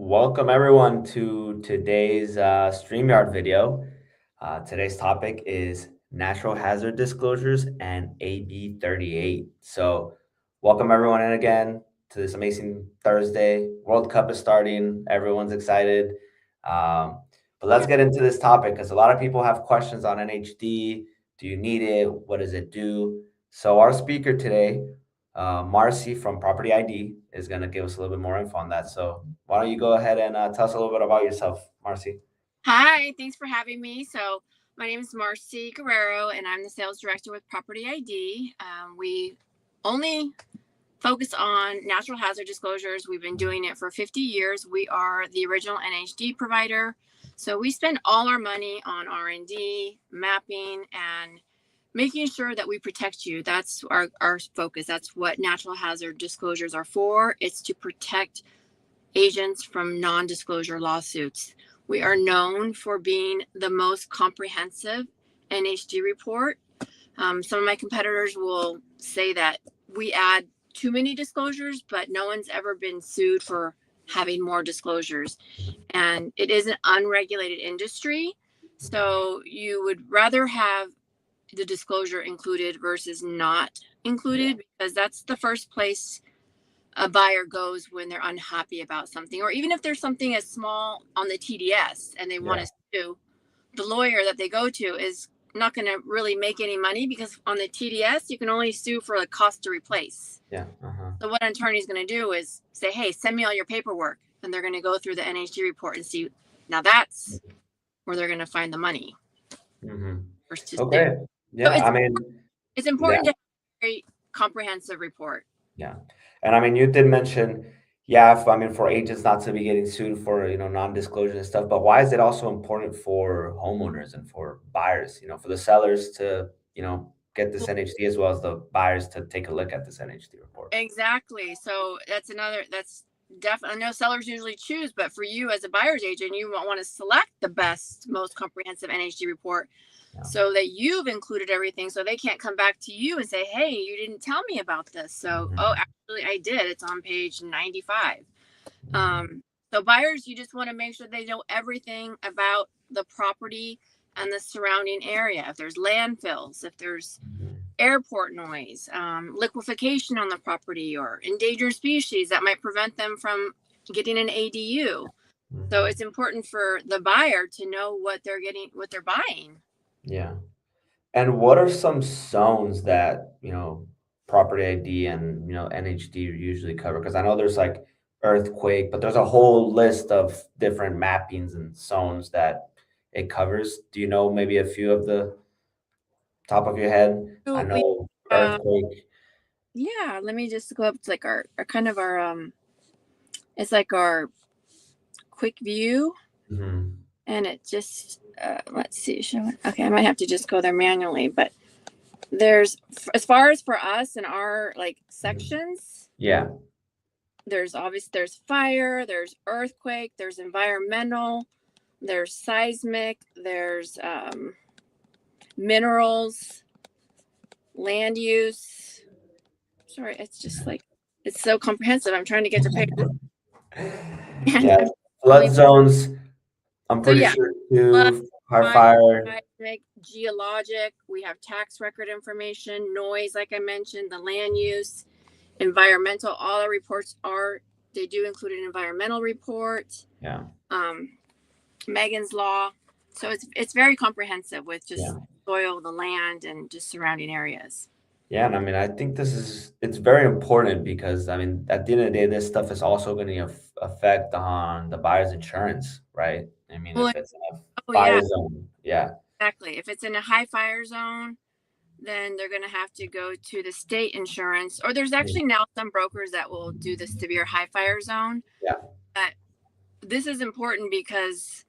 Welcome everyone to today's StreamYard video. Today's topic is natural hazard disclosures and AB38. So, welcome everyone in again to this amazing Thursday. World Cup is starting. Everyone's excited. But let's get into this topic because a lot of people have questions on NHD. Do you need it? What does it do? So, our speaker today, Marcie from Property ID, is going to give us a little bit more info on that. So, why don't you go ahead and tell us a little bit about yourself, Marcie? Hi, thanks for having me. So my name is Marcie Guerrero, and I'm the sales director with Property ID. We only focus on natural hazard disclosures. We've been doing it for 50 years. We are the original NHD provider. So we spend all our money on R&D, mapping, and making sure that we protect you. That's our focus. That's what natural hazard disclosures are for. It's to protect agents from non-disclosure lawsuits. We are known for being the most comprehensive NHD report. Some of my competitors will say that we add too many disclosures, but no one's ever been sued for having more disclosures. And it is an unregulated industry. So you would rather have the disclosure included versus not included, because that's the first place a buyer goes when they're unhappy about something, or even if there's something as small on the TDS and they want to sue, the lawyer that they go to is not going to really make any money, because on the TDS you can only sue for the cost to replace. So what an attorney is going to do is say, hey, send me all your paperwork, and they're going to go through the NHD report and see. Now that's where they're going to find the money. Okay. Yeah, so it's important to have a very comprehensive report. Yeah. And I mean, you did mention, yeah, for agents not to be getting sued for, non-disclosure and stuff, but why is it also important for homeowners and for buyers, for the sellers to, get this NHD as well as the buyers to take a look at this NHD report? Exactly. So that's definitely, I know sellers usually choose, but for you as a buyer's agent, you want to select the best, most comprehensive NHD report so that you've included everything, so they can't come back to you and say, hey, you didn't tell me about this. So, oh, actually I did. It's on page 95. So buyers, you just want to make sure they know everything about the property and the surrounding area. If there's landfills, if there's airport noise, liquefaction on the property, or endangered species that might prevent them from getting an ADU. So it's important for the buyer to know what they're getting, what they're buying. Yeah. And what are some zones that, Property ID and, NHD usually cover? Because I know there's like earthquake, but there's a whole list of different mappings and zones that it covers. Do you know maybe a few of the top of your head? I know earthquake. Yeah, let me just go up to like our kind of our it's like our quick view. And it just let's see, okay, I might have to just go there manually, but there's, as far as for us and our like sections, there's fire, there's earthquake, there's environmental, there's seismic, there's minerals, land use. Sorry, it's just like, it's so comprehensive. I'm trying to get to page. Yeah, flood zones, I'm pretty sure too. Fire. Seismic, geologic, we have tax record information, noise, like I mentioned, the land use, environmental. All our reports they do include an environmental report. Yeah. Megan's Law. So it's very comprehensive with just soil, the land, and just surrounding areas. Yeah, and I mean, I think it's very important because, I mean, at the end of the day, this stuff is also going to affect on the buyer's insurance, right? I mean, if it's in a fire zone, Exactly. If it's in a high fire zone, then they're going to have to go to the state insurance, or there's actually now some brokers that will do the severe high fire zone. Yeah. But this is important because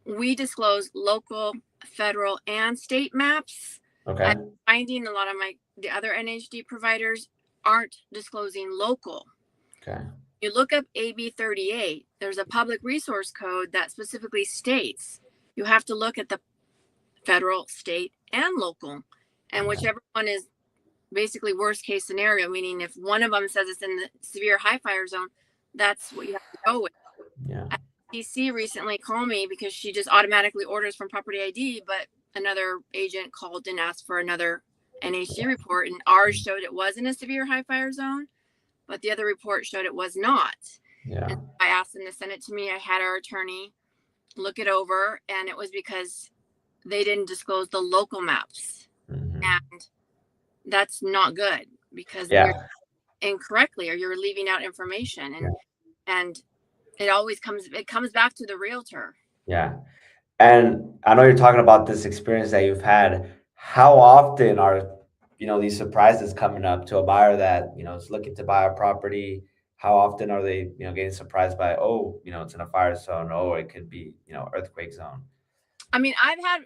we disclose local, federal, and state maps. Okay. I'm finding a lot of the other NHD providers aren't disclosing local. Okay. You look up AB38, there's a public resource code that specifically states you have to look at the federal, state, and local. And whichever one is basically worst case scenario, meaning if one of them says it's in the severe high fire zone, that's what you have to go with. Yeah. TC recently called me because she just automatically orders from Property ID, but another agent called and asked for another NHD report, and ours showed it was in a severe high fire zone, but the other report showed it was not. Yeah. And I asked them to send it to me. I had our attorney look it over, and it was because they didn't disclose the local maps. And that's not good because then you're incorrectly or you're leaving out information, and it comes back to the realtor. Yeah. And I know you're talking about this experience that you've had. How often are, these surprises coming up to a buyer that, is looking to buy a property? How often are they, getting surprised by, oh, it's in a fire zone, oh, it could be, earthquake zone? I mean, I've had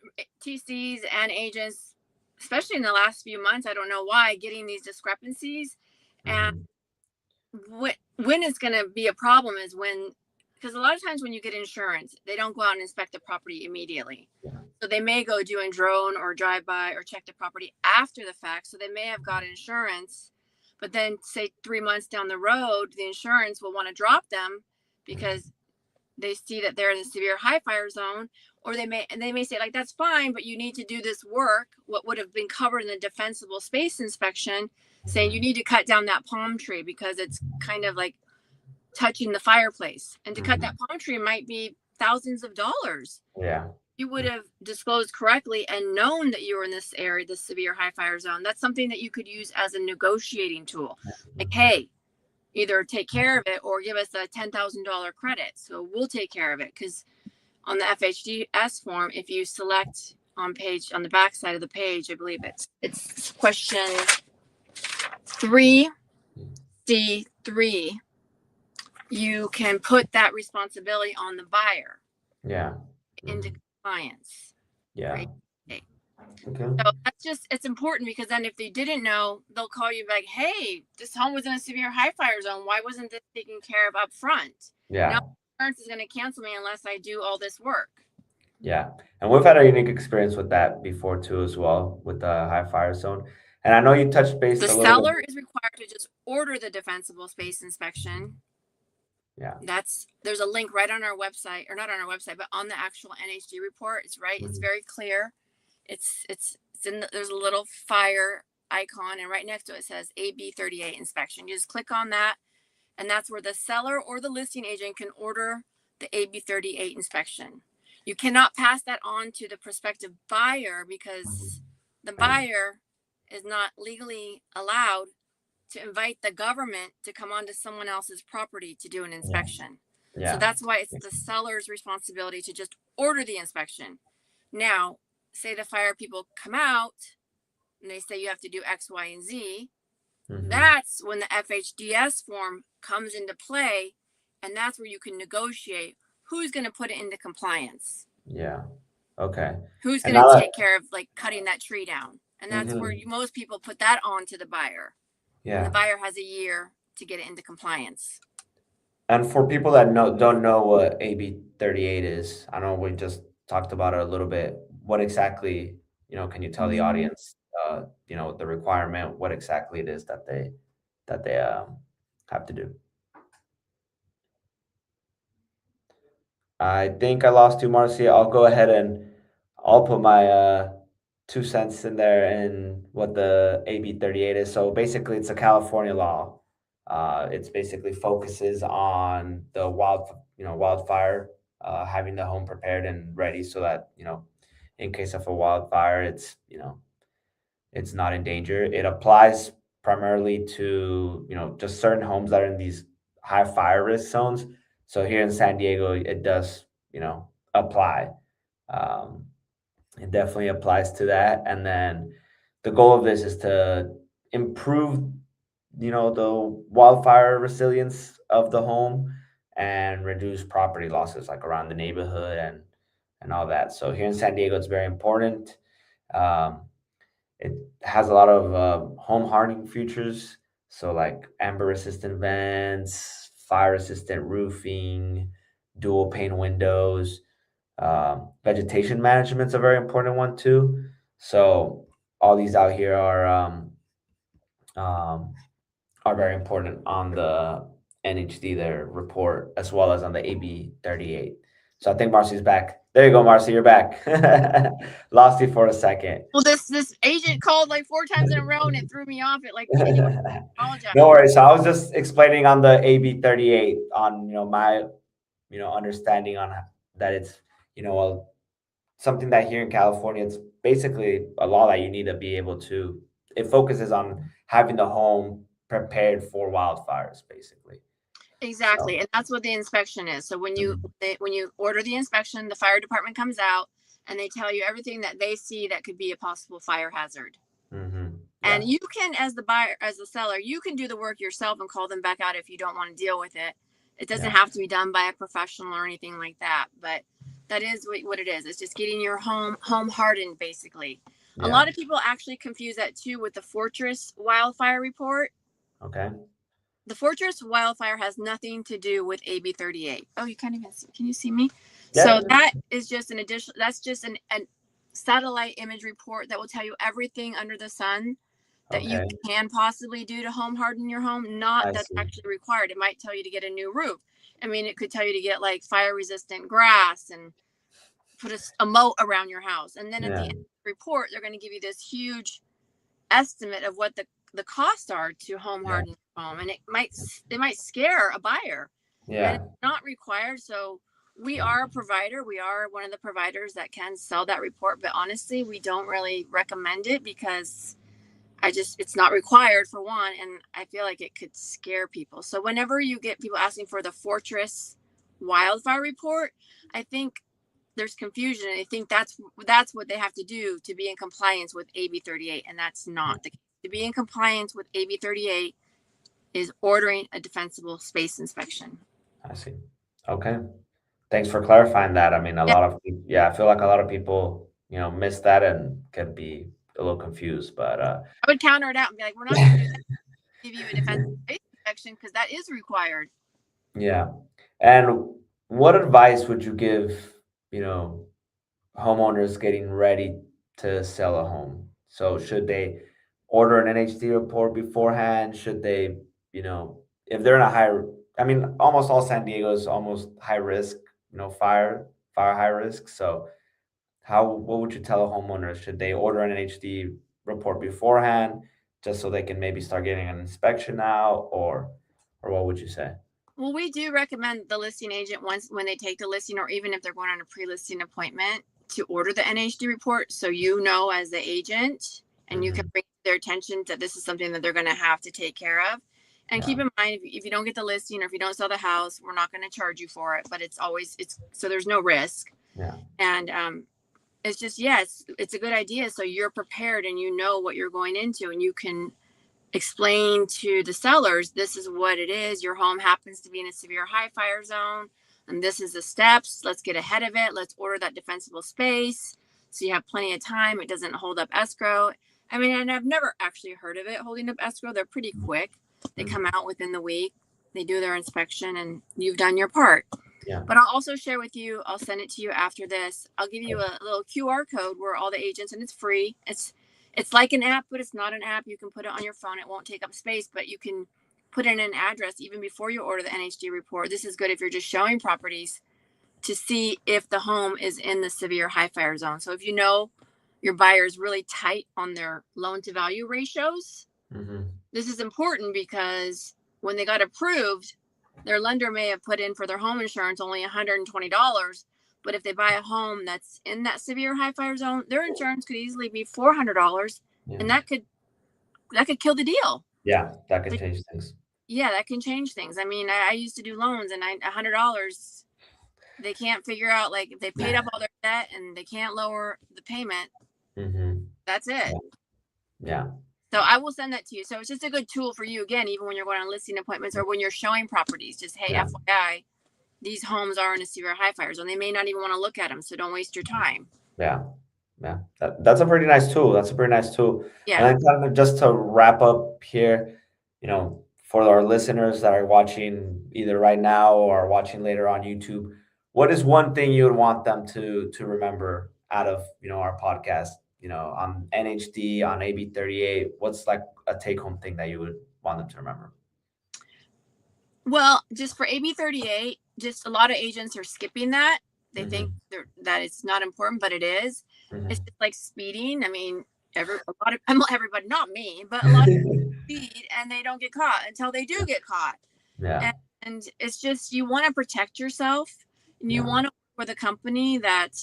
TCs and agents, especially in the last few months, I don't know why, getting these discrepancies. And when it's going to be a problem is when, because a lot of times when you get insurance, they don't go out and inspect the property immediately. Yeah. So they may go do a drone or drive by or check the property after the fact. So they may have got insurance, but then say 3 months down the road, the insurance will want to drop them because they see that they're in a severe high fire zone, or they may say, like, that's fine, but you need to do this work, what would have been covered in the defensible space inspection, saying you need to cut down that palm tree because it's kind of like touching the fireplace. And to cut that palm tree might be thousands of dollars. Yeah. You would have disclosed correctly and known that you were in this area, this severe high fire zone. That's something that you could use as a negotiating tool. Like, hey, either take care of it or give us a $10,000 credit. So we'll take care of it. Because on the FHDS form, if you select on the back side of the page, I believe it's question 3C3, you can put that responsibility on the buyer. Yeah. Into compliance. Yeah. Right? Okay. So it's important because then if they didn't know, they'll call you back, hey, this home was in a severe high fire zone. Why wasn't this taken care of up front? Yeah. Now insurance is going to cancel me unless I do all this work. Yeah. And we've had a unique experience with that before too, as well, with the high fire zone. And I know you touched base the a little seller bit. is required to just order the defensible space inspection. Yeah. There's a link right on our website, or not on our website, but on the actual NHD report. It's right. It's very clear. It's there's a little fire icon, and right next to it says AB38 inspection. You just click on that, and that's where the seller or the listing agent can order the AB38 inspection. You cannot pass that on to the prospective buyer because the buyer is not legally allowed to invite the government to come onto someone else's property to do an inspection. Yeah. So that's why it's the seller's responsibility to just order the inspection. Now, say the fire people come out and they say you have to do X, Y, and Z. That's when the FHDS form comes into play, and that's where you can negotiate who's going to put it into compliance. Yeah. Okay. Who's going to take care of like cutting that tree down, and that's where most people put that on to the buyer. Yeah. And the buyer has a year to get it into compliance. And for people that don't know what AB38 is, I know we just talked about it a little bit. What exactly, can you tell the audience, the requirement, what exactly it is that they have to do? I think I lost you, Marcia. I'll go ahead and I'll put my 2 cents in there in what the AB38 is. So basically, it's a California law. It's basically focuses on the wildfire, having the home prepared and ready so that, in case of a wildfire, it's not in danger. It applies primarily to, just certain homes that are in these high fire risk zones. So here in San Diego, it does, apply. It definitely applies to that. And then the goal of this is to improve, the wildfire resilience of the home and reduce property losses like around the neighborhood and all that. So here in San Diego, it's very important. It has a lot of home hardening features. So like amber resistant vents, fire resistant roofing, dual pane windows. Vegetation management's a very important one too. So all these out here are very important on the NHD their report as well as on the AB38. So I think Marcy's back. There you go, Marcy, you're back. Lost you for a second. Well, this agent called like 4 times in a row, and it threw me off. It like and he wanted to apologize. No worries. So I was just explaining on the AB38 on my understanding on that it's something that here in California it's basically a law that you need to be able to. It focuses on having the home prepared for wildfires, basically. Exactly, So, and that's what the inspection is. So when you mhm, when you order the inspection, the fire department comes out and they tell you everything that they see that could be a possible fire hazard. And yeah, you can, as the buyer, as the seller, you can do the work yourself and call them back out if you don't want to deal with it. It doesn't yeah, have to be done by a professional or anything like that. But that is what it is. It's just getting your home hardened, basically. A yeah. lot of people actually confuse that too with the Fortress wildfire report. Okay. The Fortress wildfire has nothing to do with AB38. Oh, you can't even see. Can you see me? Yeah. So that is just an additional, that's just an satellite image report that will tell you everything under the sun that you Okay. can possibly do to home harden your home. Not I that's see. actually required. It might tell you to get a new roof. I mean, it could tell you to get like fire resistant grass and put a moat around your house. And then at the Yeah. end of the report, they're going to give you this huge estimate of what the costs are to home Yeah. harden your home, and it might scare a buyer, and Yeah. it's not required. So we Yeah. are a provider. We are one of the providers that can sell that report, but honestly, we don't really recommend it because it's not required for one, and I feel like it could scare people. So whenever you get people asking for the Fortress wildfire report, I think there's confusion, and I think that's what they have to do to be in compliance with AB38, and that's not the case. To be in compliance with AB38 is ordering a defensible space inspection. I see. Okay. Thanks for clarifying that. I mean, a Yeah, lot of yeah, I feel like a lot of people, miss that and can be a little confused, but I would counter it out and be like, we're not going to do that. Give you a defensible space inspection because that is required. yeah. And what advice would you give, you know, homeowners getting ready to sell a home? So should they order an NHD report beforehand? Should they, if they're in a high, I mean, almost all San Diego is almost high risk, fire high risk. So what would you tell a homeowner? Should they order an NHD report beforehand just so they can maybe start getting an inspection now, or what would you say? Well, we do recommend the listing agent once when they take the listing, or even if they're going on a pre-listing appointment, to order the NHD report so you know as the agent and you can Hmm. bring their attention that this is something that they're going to have to take care of. And Yeah, keep in mind, if you don't get the listing or if you don't sell the house, we're not going to charge you for it, but it's so there's no risk. yeah, And it's just, yes, it's a good idea. So you're prepared and you know what you're going into, and you can explain to the sellers, this is what it is. Your home happens to be in a severe high fire zone, and this is the steps. Let's get ahead of it. Let's order that defensible space so you have plenty of time. It doesn't hold up escrow. I mean, and I've never actually heard of it holding up escrow. They're pretty quick. They mhm, come out within the week. They do their inspection, and you've done your part. yeah. But I'll also share with you, I'll send it to you after this. I'll give you a little QR code where all the agents, and it's free. It's like an app, but it's not an app. You can put it on your phone. It won't take up space, but you can put in an address even before you order the NHD report. This is good if you're just showing properties to see if the home is in the severe high fire zone. So if you know your buyer is really tight on their loan to value ratios, Hmm. this is important because when they got approved, their lender may have put in for their home insurance only $120. But if they buy a home that's in that severe high fire zone, their insurance could easily be $400, Yeah, and that could kill the deal. yeah, that can Like, change things. yeah, that can change things. I mean, I used to do loans, and $100, they can't figure out, like, if they paid up all their debt and they can't lower the payment, Hmm. that's it. Yeah, yeah, So I will send that to you. So it's just a good tool for you, again, even when you're going on listing appointments or when you're showing properties. Just, hey, yeah, FYI, these homes are in a severe high fire zone. They may not even want to look at them, so don't waste your time. yeah, yeah. That's a pretty nice tool. That's a pretty nice tool. And Yeah. then kind of just to wrap up here, for our listeners that are watching either right now or watching later on YouTube, what is one thing you would want them to remember out of our podcast? On NHD, on AB38, what's like a take home thing that you would want them to remember? Well, just for AB38, just a lot of agents are skipping that. They think Hmm. that it's not important, but it is. It's Hmm. just like speeding. I mean, a lot of everybody, not me, but a lot of speed and they don't get caught until they do get caught. Yeah, And it's just you want to protect yourself and you yeah, want to work with a company that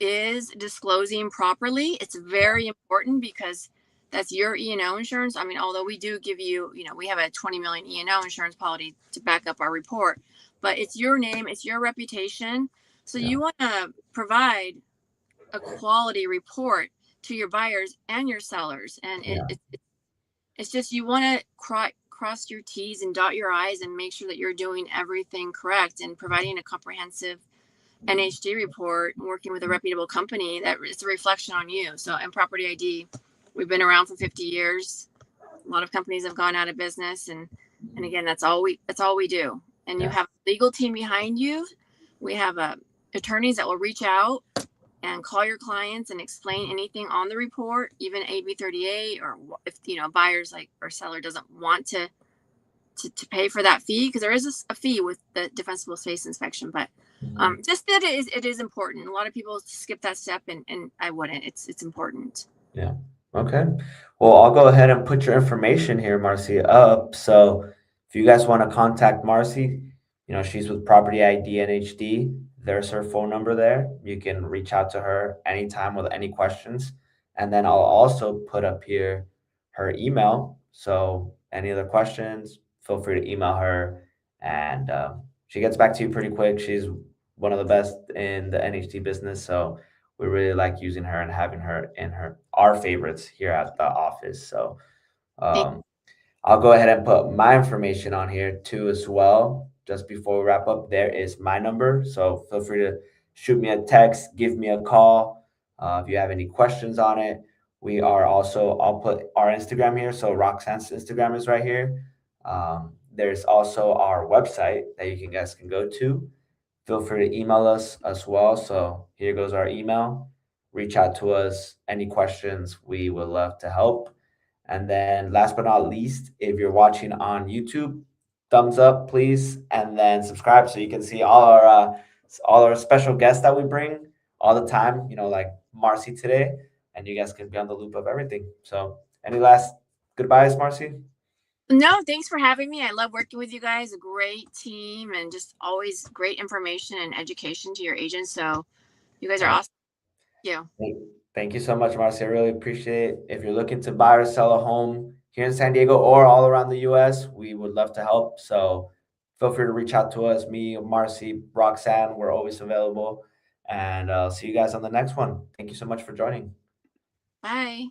is disclosing properly. It's yeah, very important because that's your E&O insurance. I mean, although we do give you, we have a 20 million E&O insurance policy to back up our report, but it's your name, it's your reputation. So yeah, you want to provide a quality report to your buyers and your sellers. And yeah, it's just you want to cross your T's and dot your I's and make sure that you're doing everything correct and providing a comprehensive NHD report, working with a reputable company that it's a reflection on you. So in Property ID, we've been around for 50 years. A lot of companies have gone out of business, and again, that's all we do. And you yeah, have a legal team behind you. We have attorneys that will reach out and call your clients and explain anything on the report, even AB38, or if buyers like or seller doesn't want to pay for that fee, because there is a fee with the defensible space inspection, but mhm, just that it is important. A lot of people skip that step, and I wouldn't. It's important. yeah. Okay. Well, I'll go ahead and put your information here, Marcie, up. So if you guys want to contact Marcie, she's with Property ID NHD. There's her phone number there. You can reach out to her anytime with any questions. And then I'll also put up here her email. So any other questions, feel free to email her. And she gets back to you pretty quick. She's one of the best in the NHD business. So we really like using her and having her in our favorites here at the office. So Thank- um, I'll go ahead and put my information on here too as well. Just before we wrap up, there is my number. So feel free to shoot me a text, give me a call if you have any questions on it. We are also, I'll put our Instagram here. So Roxanne's Instagram is right here. There's also our website that you guys can go to. Feel free to email us as well. So here goes our email. Reach out to us. Any questions, we would love to help. And then last but not least, if you're watching on YouTube, thumbs up, please, and then subscribe so you can see all our special guests that we bring all the time, like Marcie today, and you guys can be on the loop of everything. So any last goodbyes, Marcie? No, thanks for having me. I love working with you guys. A great team, and just always great information and education to your agents. So you guys are awesome. Thank you. Thank thank you so much, Marcy. I really appreciate it. If you're looking to buy or sell a home here in San Diego or all around the US, we would love to help. So feel free to reach out to us, me, Marcy, Roxanne. We're always available. And I'll see you guys on the next one. Thank you so much for joining. Bye.